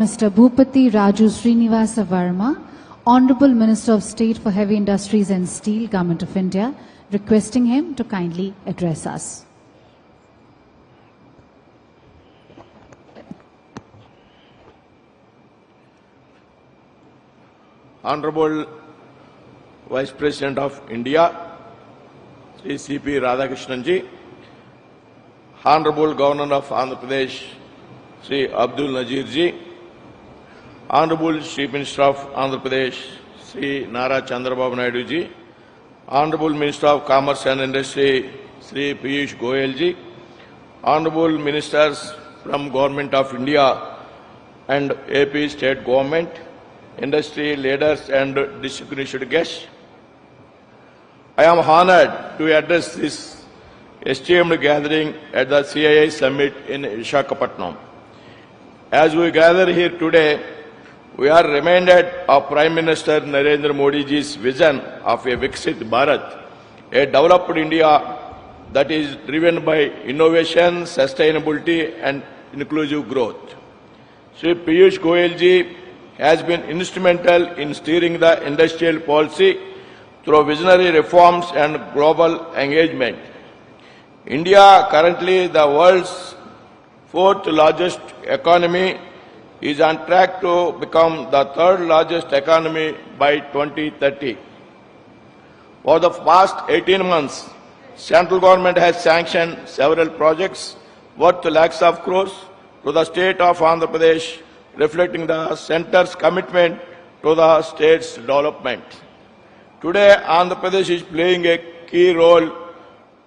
Mr. Bhupati Raju Srinivasa Verma, Honorable Minister of State for Heavy Industries and Steel, Government of India, requesting him to kindly address us. Honorable Vice President of India, Sri C.P. Radhakrishnan ji, Honorable Governor of Andhra Pradesh, Sri Abdul Nazir ji, Honorable Chief Minister of Andhra Pradesh, Sri Nara Chandrababu Naidu ji, Honorable Minister of Commerce and Industry, Sri Piyush Goyal ji, Honorable Ministers from Government of India and AP State Government, industry leaders and distinguished guests, I am honored to address this esteemed gathering at the CII Summit in Visakhapatnam. As we gather here today, we are reminded of Prime Minister Narendra Modi ji's vision of a Viksit Bharat, a developed India that is driven by innovation, sustainability and inclusive growth. Sri Piyush Goyal ji has been instrumental in steering the industrial policy through visionary reforms and global engagement. India, currently the world's fourth largest economy, is on track to become the third largest economy by 2030. For the past 18 months, central government has sanctioned several projects worth lakhs of crores to the state of Andhra Pradesh, reflecting the centre's commitment to the state's development. Today, Andhra Pradesh is playing a key role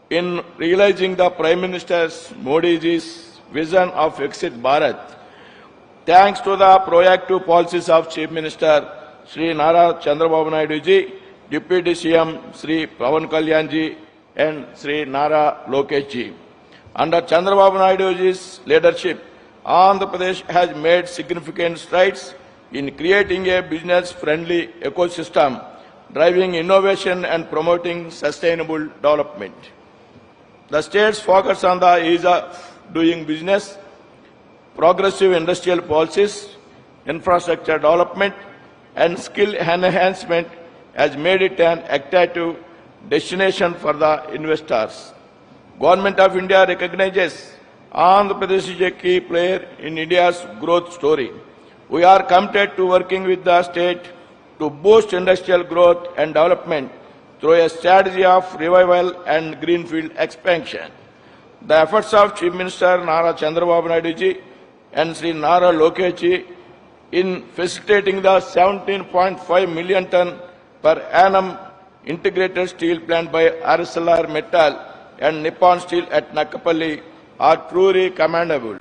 in realizing the Prime Minister Modi ji's vision of Viksit Bharat. Thanks to the proactive policies of Chief Minister Sri Nara Chandrababu Naidu ji, Deputy CM Sri Pawan Kalyan ji and Sri Nara Lokesh ji. Under Chandrababu Naidu ji's leadership, Andhra Pradesh has made significant strides in creating a business-friendly ecosystem, driving innovation and promoting sustainable development. The state's focus on the ease of doing business, progressive industrial policies, infrastructure development and skill enhancement has made it an attractive destination for the investors. Government of India recognizes Andhra Pradesh is a key player in India's growth story. We are committed to working with the state to boost industrial growth and development through a strategy of revival and greenfield expansion. The efforts of Chief Minister Nara Chandrababu Naidu ji and Sri Nara Lokesh ji in facilitating the 17.5 million ton per annum integrated steel plant by RSLR Metal and Nippon Steel at Nakapalli are truly commendable.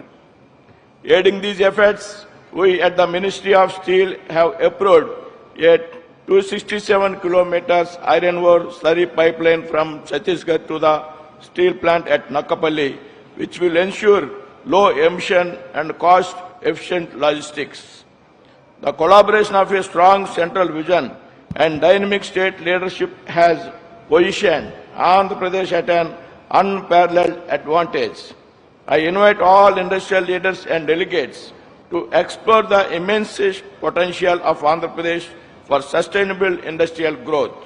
Aiding these efforts, we at the Ministry of Steel have approved a 267 kilometers iron ore slurry pipeline from Chhattisgarh to the steel plant at Nakapalli, which will ensure low emission and cost-efficient logistics. The collaboration of a strong central vision and dynamic state leadership has positioned Andhra Pradesh at an unparalleled advantage. I invite all industrial leaders and delegates to explore the immense potential of Andhra Pradesh for sustainable industrial growth.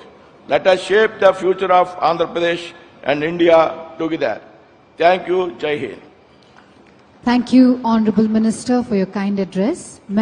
Let us shape the future of Andhra Pradesh and India together. Thank you. Jai Hind. Thank you, Honorable Minister, for your kind address.